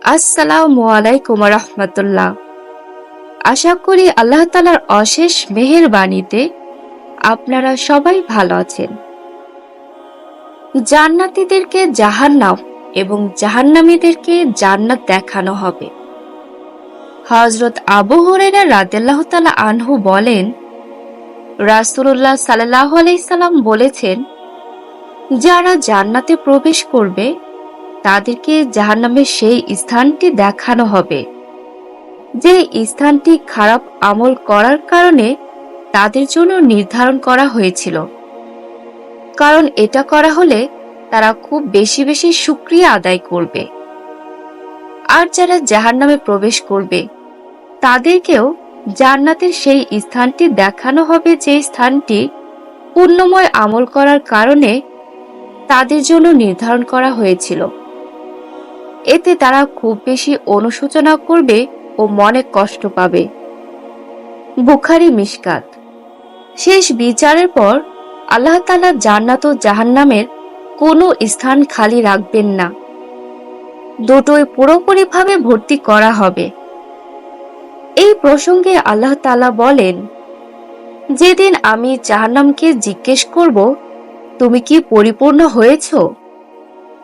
আসসালামু আলাইকুম রহমতুল্লাহ। আশা করি আল্লাহ তাআলার অশেষ মেহেরবানিতে আপনারা সবাই ভালো আছেন। জান্নাতীদেরকে জাহান্নাম এবং জাহান্নামীদেরকে জান্নাত দেখানো হবে। হযরত আবু হুরায়রা রাদিয়াল্লাহু তাআলা আনহু বলেন, রাসূলুল্লাহ সাল্লাল্লাহু আলাইহি সাল্লাম বলেছেন, যারা জান্নাতে প্রবেশ করবে তাদেরকে জাহান্নামের সেই স্থানটি দেখানো হবে, যে স্থানটি খারাপ আমল করার কারণে তাদের জন্য নির্ধারণ করা হয়েছিল। কারণ এটা করা হলে তারা খুব বেশি বেশি শুকরিয়া আদায় করবে। আর যারা জাহান্নামে প্রবেশ করবে তাদেরকেও জান্নাতের সেই স্থানটি দেখানো হবে, যে স্থানটি পুণ্যময় আমল করার কারণে তাদের জন্য নির্ধারণ করা হয়েছিল। এতে তারা খুব বেশি অনুশোচনা করবে ও মনে কষ্ট পাবে। বুখারী মিশকাত। শেষ বিচারের পর আল্লাহ তাআলা জান্নাত ও জাহান্নামের কোনো স্থান খালি রাখবেন না, দুটোই পুরোপুরিভাবে ভর্তি করা হবে। এই প্রসঙ্গে আল্লাহ তাআলা বলেন, যেদিন আমি জাহান্নামকে জিজ্ঞেস করব, তুমি কি পরিপূর্ণ হয়েছ?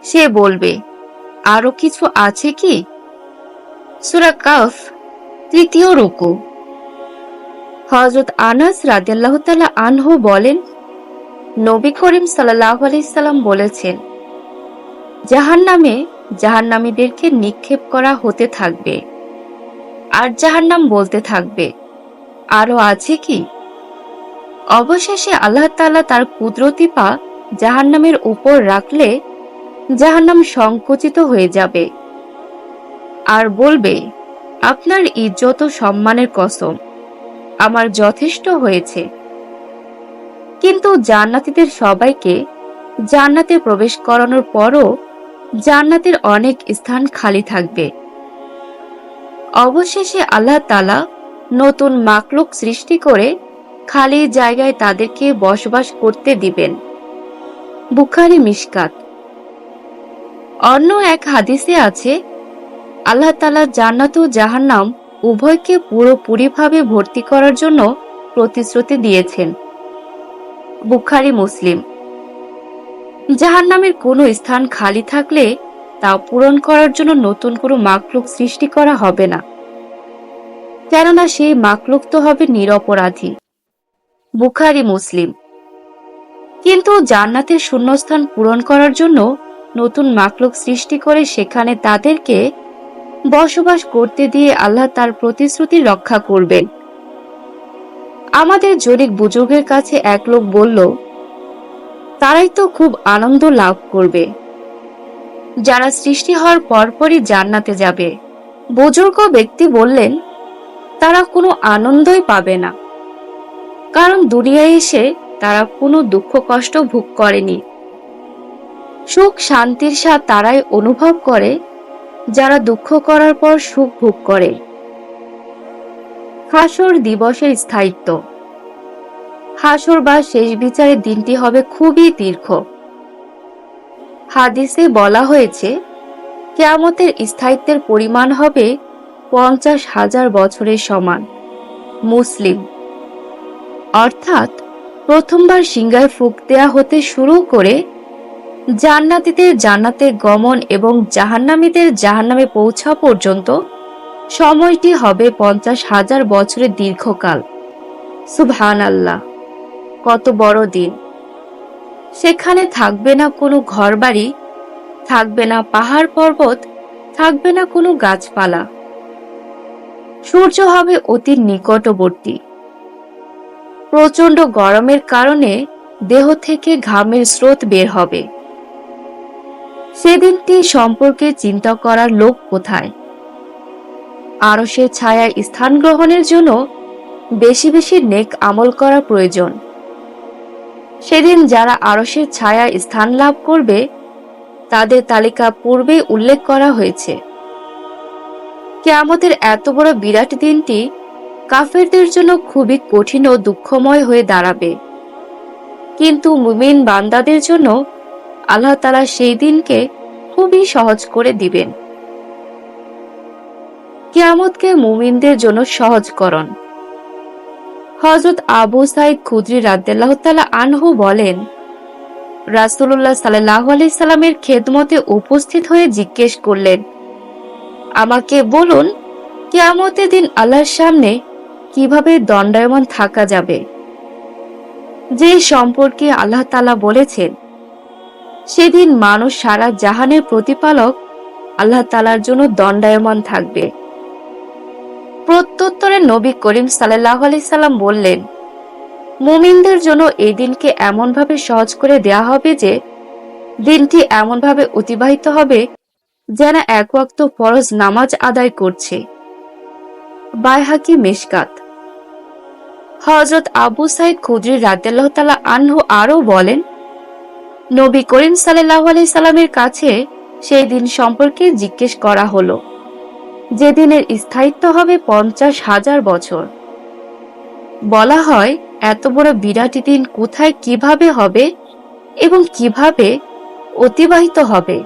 সে বলবে, আরো কিছু আছে কি? সূরা কাহফ ৩য় রুকু। হযরত আনাস রাদিয়াল্লাহু তাআলা আনহু বলেন, নবী করিম সাল্লাল্লাহু আলাইহি সাল্লাম বলেছেন, জাহান্নামে জাহান্নামীদেরকে নিক্ষেপ করা হতে থাকবে, আর জাহান্নাম বলতে থাকবে, আরো আছে কি? অবশেষে আল্লাহ তাআলা তার কুদরতি পা জাহান্নামের উপর রাখলে জাহান্নাম সংকুচিত হয়ে যাবে আর বলবে, আপনার ইজ্জত ও সম্মানের কসম, আমার যথেষ্ট হয়েছে। কিন্তু জান্নাতীদের সবাইকে জান্নাতে প্রবেশ করানোর পরও জান্নাতের অনেক স্থান খালি থাকবে। অবশেষে আল্লাহ তাআলা নতুন মাখলুক সৃষ্টি করে খালি জায়গায় তাদেরকে বসবাস করতে দিবেন। বুখারী মিশকাত। অন্য এক হাদিসে আছে, আল্লাহ তাআলা জান্নাত ও জাহান্নাম উভয়কে পুরোপুরিভাবে ভর্তি করার জন্য প্রতিশ্রুতি দিয়েছেন। বুখারী মুসলিম। জাহান্নামের কোনো স্থান খালি থাকলে তা পূরণ করার জন্য নতুন কোনো মাখলুক সৃষ্টি করা হবে না, কেননা সেই মাখলুক তো হবে নিরপরাধী। বুখারী মুসলিম। কিন্তু জান্নাতের শূন্যস্থান পূরণ করার জন্য নতুন মাখলুক সৃষ্টি করে সেখানে তাদেরকে বসবাস করতে দিয়ে আল্লাহ তার প্রতিশ্রুতি রক্ষা করবেন। আমাদের জনৈক বুজুর্গের কাছে এক লোক বলল, তারাই তো খুব আনন্দ লাভ করবে যারা সৃষ্টি হওয়ার পরপরই জান্নাতে যাবে। বুজুর্গ ব্যক্তি বললেন, তারা কোনো আনন্দই পাবে না, কারণ দুনিয়ায় এসে তারা কোনো দুঃখ কষ্ট ভোগ করেনি। সুখ শান্তির স্বাদ তারাই অনুভব করে যারা দুঃখ করার পর সুখ ভোগ করে। হাসর দিবসের স্থায়িত্ব। হাসর বা শেষ বিচারের দিনটি হবে খুবই দীর্ঘ। হাদিসে বলা হয়েছে, কিয়ামতের স্থায়িত্বের পরিমাণ হবে 50,000 বছরের সমান। মুসলিম। অর্থাৎ প্রথমবার সিংহায় ফুঁক দেয়া হতে শুরু করে জান্নাতীদের জান্নাতে গমন এবং জাহান্নামীদের জাহান্নামে পৌঁছা পর্যন্ত সময়টি হবে 50,000 বছরের দীর্ঘকাল। সুবহানাল্লাহ, কত বড় দিন! সেখানে থাকবে না কোনো ঘরবাড়ি, থাকবে না পাহাড় পর্বত, থাকবে না কোনো গাছপালা। সূর্য হবে অতি নিকটবর্তী। প্রচন্ড গরমের কারণে দেহ থেকে ঘামের স্রোত বের হবে। সেদিনটি সম্পর্কে চিন্তা করার লোক কোথায়? আরশের ছায়ায় স্থান গ্রহণের জন্য বেশি বেশি নেক আমল করা প্রয়োজন। সেদিন যারা আরশের ছায়ায় স্থান লাভ করবে তাদের তালিকা পূর্বে উল্লেখ করা হয়েছে। কিয়ামতের এত বড় বিরাট দিনটি কাফেরদের জন্য খুবই কঠিন ও দুঃখময় হয়ে দাঁড়াবে, কিন্তু মুমিন বান্দাদের জন্য আল্লাহ তাআলা সেই দিনকে খুবই সহজ করে দিবেন। কিয়ামতকে মুমিনদের জন্য সহজকরণ। হযরত আবু সাঈদ খুদরি রাদিয়াল্লাহু তাআলা আনহু বলেন, রাসূলুল্লাহ সাল্লাল্লাহু আলাইহি সাল্লামের খেদমতে উপস্থিত হয়ে জিজ্ঞেস করলেন, আমাকে বলুন, কিয়ামতের দিন আল্লাহর সামনে কিভাবে দণ্ডায়মান থাকা যাবে? যে সম্পর্কে আল্লাহ তাআলা বলেছেন, সেদিন মানুষ সারা জাহানের প্রতিপালক আল্লাহ তাআলার জন্য দণ্ডায়মান থাকবে। প্রত্যুত্তরে নবী করিম সাল্লাল্লাহু আলাইহি সাল্লাম বললেন, মুমিনদের জন্য এই দিনকে এমনভাবে সহজ করে দেয়া হবে যে দিনটি এমনভাবে অতিবাহিত হবে যেন এক ওয়াক্ত ফরজ নামাজ আদায় করছে। বাইহাকি মিশকাত। হযরত আবু সাঈদ খুদরি রাদিয়াল্লাহু তাআলা আনহু আরও বলেন, নবী করিম সাল্লাল্লাহু আলাইহি সাল্লামের কাছে সেই দিন সম্পর্কে জিজ্ঞেস করা হলো, যে দিনের স্থায়িত্ব হবে 50,000 বছর। বলা হয়, এত বড় বিরাট দিন কোথায় কিভাবে হবে এবং কিভাবে অতিবাহিত হবে?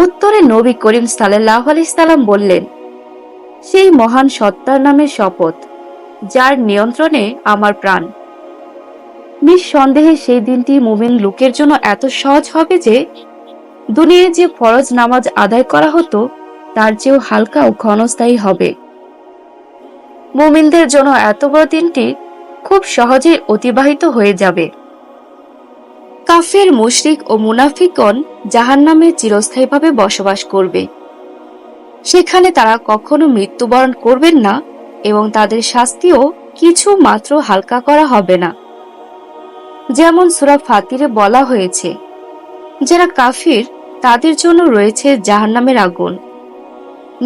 উত্তরে নবী করিম সাল্লাল্লাহু আলাইহি সাল্লাম বললেন, সেই মহান সত্তার নামে শপথ, যার নিয়ন্ত্রণে আমার প্রাণ। নিঃসন্দেহে সেই দিনটি মুমিন লোকের জন্য এত সহজ হবে যে দুনিয়ায় যে ফরজ নামাজ আদায় করা হতো তার চেয়েও হালকা ও ক্ষণস্থায়ী হবে। মুমিনদের জন্য এত বড় দিনটি খুব সহজেই অতিবাহিত হয়ে যাবে। কাফের, মুশরিক ও মুনাফিকগণ জাহান্নামে চিরস্থায়ীভাবে বসবাস করবে। সেখানে তারা কখনো মৃত্যুবরণ করবেন না এবং তাদের শাস্তিও কিছু মাত্র হালকা করা হবে না। যেমন সূরা ফাতিরে বলা হয়েছে, যারা কাফির তাদের জন্য রয়েছে জাহান্নামের আগুন।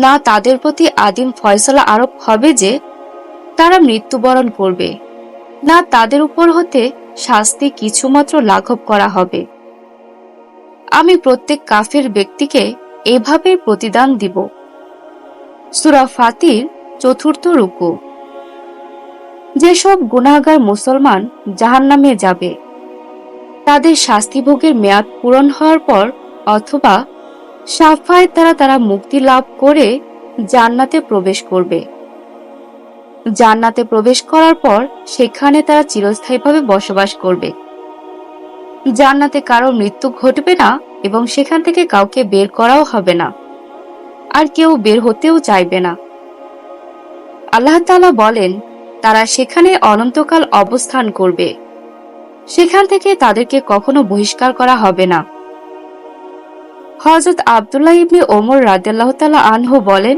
না তাদের প্রতি আদিম ফয়সালা আরোপ হবে যে তারা মৃত্যুবরণ করবে, না তাদের উপর হতে শাস্তি কিছুমাত্র লাঘব করা হবে। আমি প্রত্যেক কাফির ব্যক্তিকে এভাবে প্রতিদান দিব। সূরা ফাতির ৪র্থ রুকু। যেসব গুনাহগার মুসলমান জাহান্নামে যাবে, তাদের শাস্তিভোগের মেয়াদ পূরণ হওয়ার পর অথবা শাফায়েত দ্বারা তারা মুক্তি লাভ করে জান্নাতে প্রবেশ করবে। জান্নাতে প্রবেশ করার পর সেখানে তারা চিরস্থায়ীভাবে বসবাস করবে। জান্নাতে কারো মৃত্যু ঘটবে না এবং সেখান থেকে কাউকে বের করাও হবে না, আর কেউ বের হতেও চাইবে না। আল্লাহ তাআলা বলেন, তারা সেখানে অনন্তকাল অবস্থান করবে, সেখান থেকে তাদেরকে কখনো বহিষ্কার করা হবে না। হযরত আব্দুল্লাহ ইবনে ওমর রাদিয়াল্লাহু তাআলা আনহু বলেন,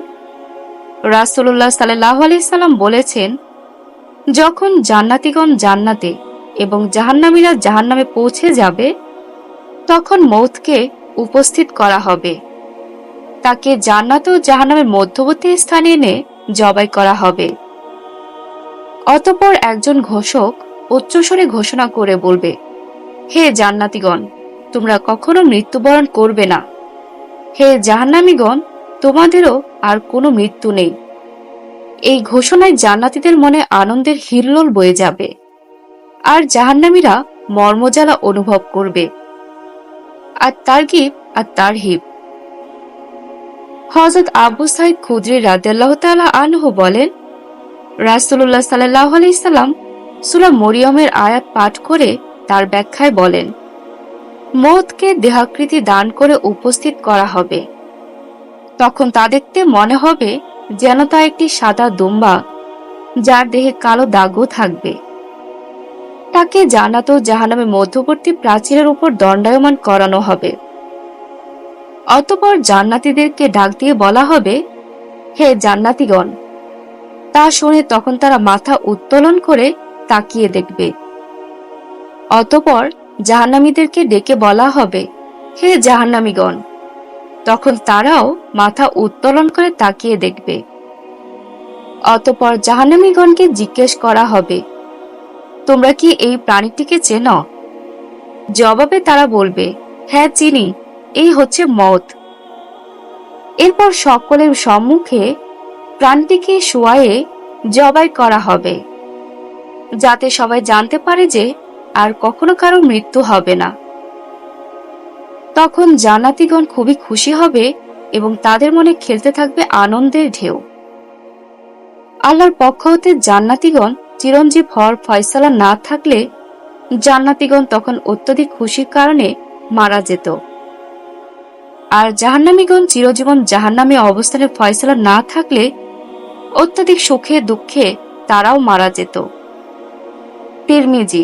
রাসূলুল্লাহ সাল্লাল্লাহু আলাইহি সাল্লাম বলেছেন, যখন জান্নাতীগণ জান্নাতে এবং জাহান্নামীরা জাহান্নামে পৌঁছে যাবে, তখন মউতকে উপস্থিত করা হবে। তাকে জান্নাত ও জাহান্নামের মধ্যবর্তী স্থানে এনে জবাই করা হবে। অতঃপর একজন ঘোষক উচ্চস্বরে ঘোষণা করে বলবে, হে জান্নাতীগণ, তোমরা কখনো মৃত্যুবরণ করবে না। হে জাহান্নামীগণ, তোমাদেরও আর কোনো মৃত্যু নেই। এই ঘোষণায় জান্নাতীদের মনে আনন্দের হিল্লোল বয়ে যাবে, আর জাহান্নামীরা মর্মজ্বালা অনুভব করবে। আর তারগিব আর তারহিব। হযরত আবু সাঈদ খুদরি রাদিয়াল্লাহু তাআলা আনহু বলেন, রাসূলুল্লাহ সাল্লাল্লাহু আলাইহি সাল্লাম সূরা মরিয়মের আয়াত পাঠ করে তার ব্যাখ্যায় বলেন, মউতকে দেহাকৃতি দান করে উপস্থিত করা হবে। তখন তা দেখতে মনে হবে যেন তা একটি সাদা দুম্বা, যার দেহে কালো দাগও থাকবে। তাকে জান্নাত ও জাহান্নামের মধ্যবর্তী প্রাচীরের উপর দণ্ডায়মান করানো হবে। অতঃপর জান্নাতীদেরকে ডাক দিয়ে বলা হবে, হে জান্নাতীগণ। তা শুনে তখন তারা মাথা উত্তোলন করে তাকিয়ে দেখবে। অতঃপর জাহান্নামীদেরকে ডেকে বলা হবে, হে জাহান্নামীগণ। তখন তারাও মাথা উত্তোলন করে তাকিয়ে দেখবে। অতঃপর জাহান্নামীগণকে জিজ্ঞেস করা হবে, তোমরা কি এই প্রাণীটিকে চেনো? জবাবে তারা বলবে, হ্যাঁ চিনি, এই হচ্ছে মউত। এরপর সকলের সম্মুখে প্রাণটিকে শোয়ায়ে জবাই করা হবে, যাতে সবাই জানতে পারে যে আর কখনো কারো মৃত্যু হবে না। তখন জান্নাতীগণ খুবই খুশি হবে এবং তাদের মনে খেলতে থাকবে আনন্দের ঢেউ। আল্লাহর পক্ষ হতে জান্নাতীগণ চিরঞ্জীব হওয়ার ফয়সালা না থাকলে জান্নাতীগণ তখন অত্যধিক খুশির কারণে মারা যেত, আর জাহান্নামীগণ চিরজীবন জাহান্নামে অবস্থানের ফয়সালা না থাকলে অত্যধিক সুখে দুঃখে তারাও মারা যেত। তিরমিজি।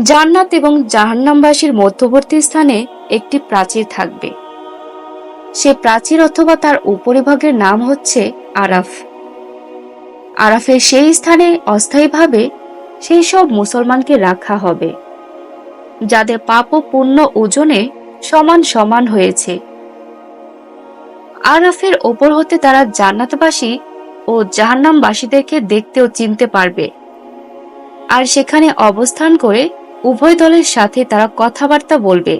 জান্নাত এবং জাহান্নামবাসীর মধ্যবর্তী স্থানে একটি প্রাচীর থাকবে। সে প্রাচীর অথবা তার উপরিভাগের নাম হচ্ছে আরাফ। আরাফের সেই স্থানে অস্থায়ীভাবে সেই সব মুসলমানকে রাখা হবে যাদের পাপ ও পুণ্য ওজনে সমান সমান হয়েছে। আরাফের ওপর হতে তারা জান্নাতবাসী ও জাহান্নামবাসীদেরকে দেখতে ও চিনতে পারবে, আর সেখানে অবস্থান করে উভয় দলের সাথে তারা কথাবার্তা বলবে।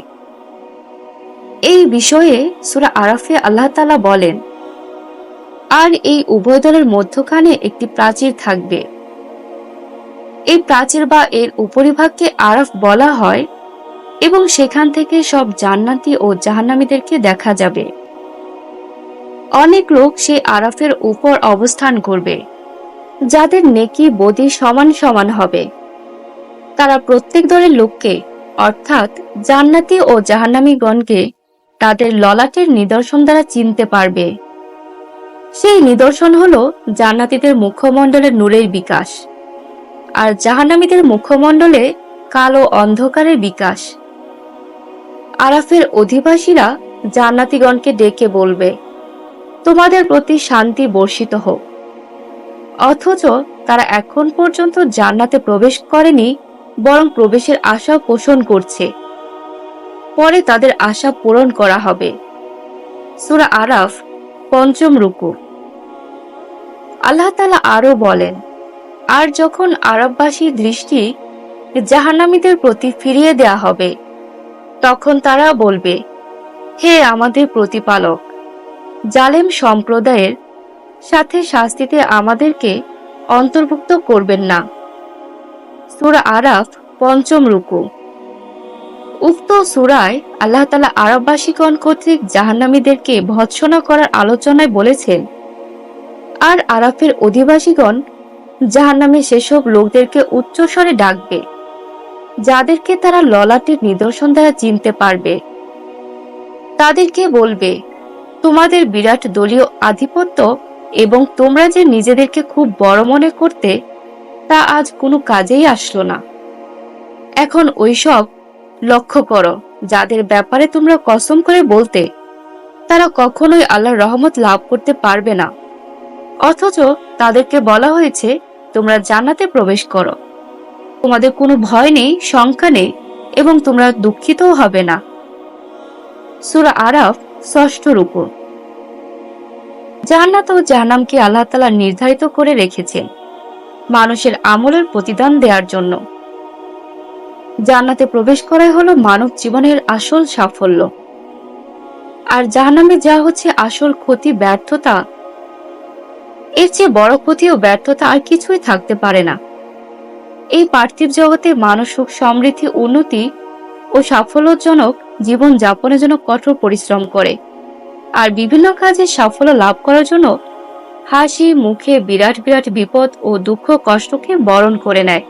এই বিষয়ে সূরা আরাফে আল্লাহ তাআলা বলেন, আর এই উভয় দলের মধ্যখানে একটি প্রাচীর থাকবে। এই প্রাচীর বা এর উপরিভাগকে আরাফ বলা হয় এবং সেখান থেকে সব জান্নাতি ও জাহান্নামীদেরকে দেখা যাবে। অনেক লোক সেই আরাফের উপর অবস্থান করবে যাদের নেকি বদি সমান সমান হবে। তারা প্রত্যেক দলের লোককে অর্থাৎ জান্নাতি ও জাহান্নামীগণকে তাদের ললাটের নিদর্শন দ্বারা চিনতে পারবে। সেই নিদর্শন হলো জান্নাতীদের মুখমণ্ডলের নূরের বিকাশ, আর জাহান্নামীদের মুখমণ্ডলে কালো অন্ধকারের বিকাশ। আরাফের অধিবাসীরা জান্নাতীগণকে ডেকে বলবে, তোমাদের প্রতি শান্তি বর্ষিত হোক। অথচ তারা এখন পর্যন্ত জান্নাতে প্রবেশ করেনি, বরং প্রবেশের আশা পোষণ করছে। পরে তাদের আশা পূরণ করা হবে। সূরা আরাফ, ৫ম রুকু। আল্লাহ তাআলা আরো বলেন, আর যখন আরববাসীর দৃষ্টি জাহান্নামীদের প্রতি ফিরিয়ে দেয়া হবে, তখন তারা বলবে, হে আমাদের প্রতিপালক, জালেম সম্প্রদায়ের সাথে শাস্তিতে আমাদেরকে অন্তর্ভুক্ত করবেন না। সূরা আরাফ, ৫ম রুকু। উক্ত সূরায় আল্লাহ তাআলা আরববাসীগণ কর্তৃক জাহান্নামীদেরকে ভৎসনা করার আলোচনায় বলেছেন, আর আরাফের অধিবাসীগণ জাহান্নামে সেসব লোকদেরকে উচ্চস্বরে ডাকবে যাদেরকে তারা ললাটের নিদর্শন দ্বারা চিনতে পারবে। তাদেরকে বলবে, তোমাদের বিরাট দলীয় আধিপত্য এবং তোমরা যে নিজেদেরকে খুব বড় মনে করতে, তা আজ কোনো কাজেই আসলো না। এখন ওইসব লক্ষ্য করো যাদের ব্যাপারে তোমরা কসম করে বলতে তারা কখনোই আল্লাহর রহমত লাভ করতে পারবে না, অথচ তাদেরকে বলা হয়েছে তোমরা জান্নাতে প্রবেশ করো। তোমাদের কোনো ভয় নেই, শঙ্কা নেই এবং তোমরা দুঃখিতও হবে না। সূরা আরাফ, ৬ষ্ঠ রুকু। জান্নাত ও জাহান্নামকে আল্লাহ তাআলা নির্ধারিত করে রেখেছেন মানুষের আমলের প্রতিদান দেওয়ার জন্য। জান্নাতে প্রবেশ করাই হলো মানব জীবনের আসল সাফল্য, আর জাহান্নামে যা হচ্ছে আসল ক্ষতি, ব্যর্থতা। এর চেয়ে বড় ক্ষতি ও ব্যর্থতা আর কিছুই থাকতে পারে না। এই পার্থিব জগতে মানুষ সুখ, সমৃদ্ধি, উন্নতি ও সাফল্যজনক জীবন যাপনের জন্য কঠোর পরিশ্রম করে, আর বিভিন্ন কাজে সাফল্য লাভ করার জন্য হাসি মুখে বিরাট বিরাট বিপদ ও দুঃখ কষ্টকে বরণ করে নেয়।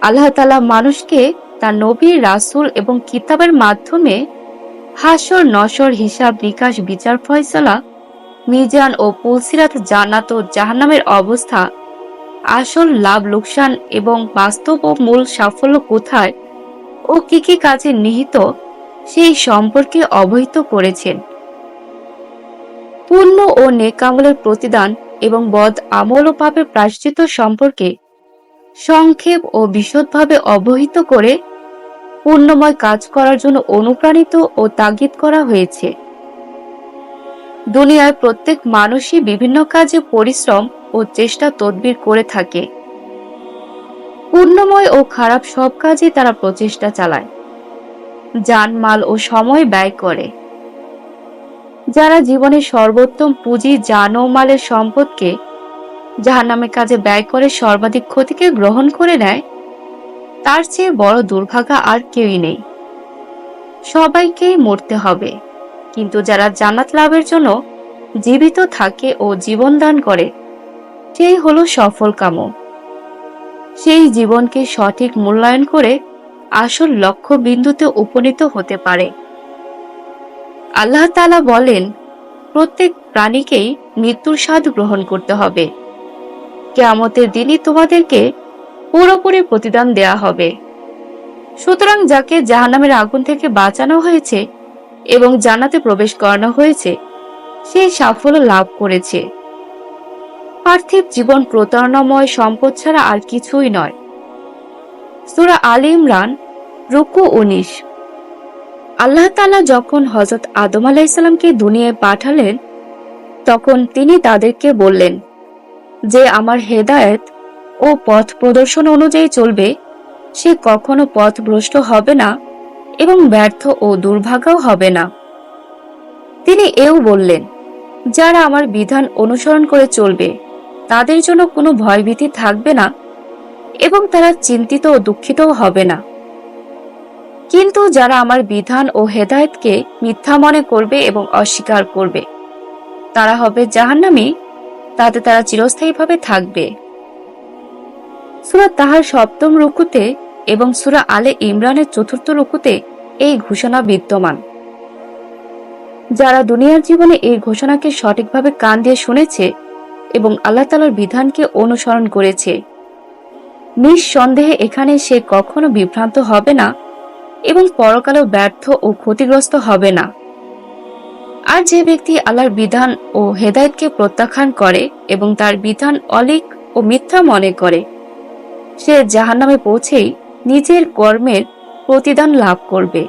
আল্লাহ তাআলা মানুষকে তার নবী, রাসূল এবং কিতাবের মাধ্যমে হাসর নসর, হিসাব নিকাশ, বিচার ফয়সালা, মিজান ও পুলসিরাত, জান্নাত ও জাহান্নামের অবস্থা, আসল লাভ লোকসান এবং বাস্তব ও মূল সাফল্য কোথায় ও কি কি কাজে নিহিত সেই সম্পর্কে অবহিত করেছেন। পুণ্য ও নেক আমলের প্রতিদান এবং বদ আমল ও পাপের প্রায়শ্চিত্ত সম্পর্কে সংক্ষেপ ও বিশদভাবে অবহিত করে পুণ্যময় কাজ করার জন্য অনুপ্রাণিত ও তাগিদ করা হয়েছে। দুনিয়ায় প্রত্যেক মানুষই বিভিন্ন কাজে পরিশ্রম ও চেষ্টা তদবির করে থাকে। পুণ্যময় ও খারাপ সব কাজে তারা প্রচেষ্টা চালায়, জানমাল ও সময় ব্যয় করে। যারা জীবনের সর্বোত্তম পুঁজি, জান ও মালের সম্পদকে জাহান্নামের কাজে ব্যয় করে সর্বাধিক ক্ষতিকে গ্রহণ করে নেয়, তার চেয়ে বড় দুর্ভাগা আর কেউই নেই। সবাইকেই মরতে হবে, কিন্তু যারা জান্নাত লাভের জন্য জীবিত থাকে ও জীবন দান করে সেই হলো সফল কাম। সেই জীবনকে সঠিক মূল্যায়ন করে আসল লক্ষ্য বিন্দুতে উপনীত হতে পারে। আল্লাহ তাআলা বলেন, প্রত্যেক প্রাণীকেই মৃত্যুর স্বাদ গ্রহণ করতে হবে। কিয়ামতের দিনই তোমাদেরকে পুরোপুরি প্রতিদান দেয়া হবে। সুতরাং যাকে জাহান্নামের আগুন থেকে বাঁচানো হয়েছে এবং জান্নাতে প্রবেশ করানো হয়েছে সেই সাফল্য লাভ করেছে। পার্থিব জীবন প্রতারণাময় সম্পদ ছাড়া আর কিছুই নয়। সূরা আলে ইমরান রুকু 19। আল্লাহ তাআলা যখন হযরত আদম আলাইহিস সালামকে দুনিয়ায় পাঠালেন তখন তিনি তাদেরকে বললেন যে আমার হেদায়েত ও পথ প্রদর্শন অনুযায়ী চলবে সে কখনো পথভ্রষ্ট হবে না এবং ব্যর্থ ও দুর্ভাগাও হবে না। তিনি এও বললেন, যারা আমার বিধান অনুসরণ করে চলবে তাদের জন্য কোনো ভয়ভীতি থাকবে না এবং তারা চিন্তিত ও দুঃখিতও হবে না। কিন্তু যারা আমার বিধান ও হেদায়েতকে মিথ্যা মনে করবে এবং অস্বীকার করবে তারা হবে জাহান্নামী, তাতে তারা চিরস্থায়ীভাবে থাকবে। সূরা তাহার ৭ম রুকুতে এবং সূরা আলে ইমরানের ৪র্থ রুকুতে এই ঘোষণা বিদ্যমান। যারা দুনিয়ার জীবনে এই ঘোষণাকে সঠিকভাবে কান দিয়ে শুনেছে এবং আল্লাহ তাআলার বিধানকে অনুসরণ করেছে, নিঃসন্দেহে এখানে সে কখনো বিভ্রান্ত হবে না এবং পরকালেও ব্যর্থ ও ক্ষতিগ্রস্ত হবে না। আর যে ব্যক্তি আল্লাহর বিধান ও হেদায়েতকে প্রত্যাখ্যান করে এবং তার বিধান অলীক ও মিথ্যা মনে করে সে জাহান্নামে পৌঁছেই নিজের কর্মের প্রতিদান লাভ করবে।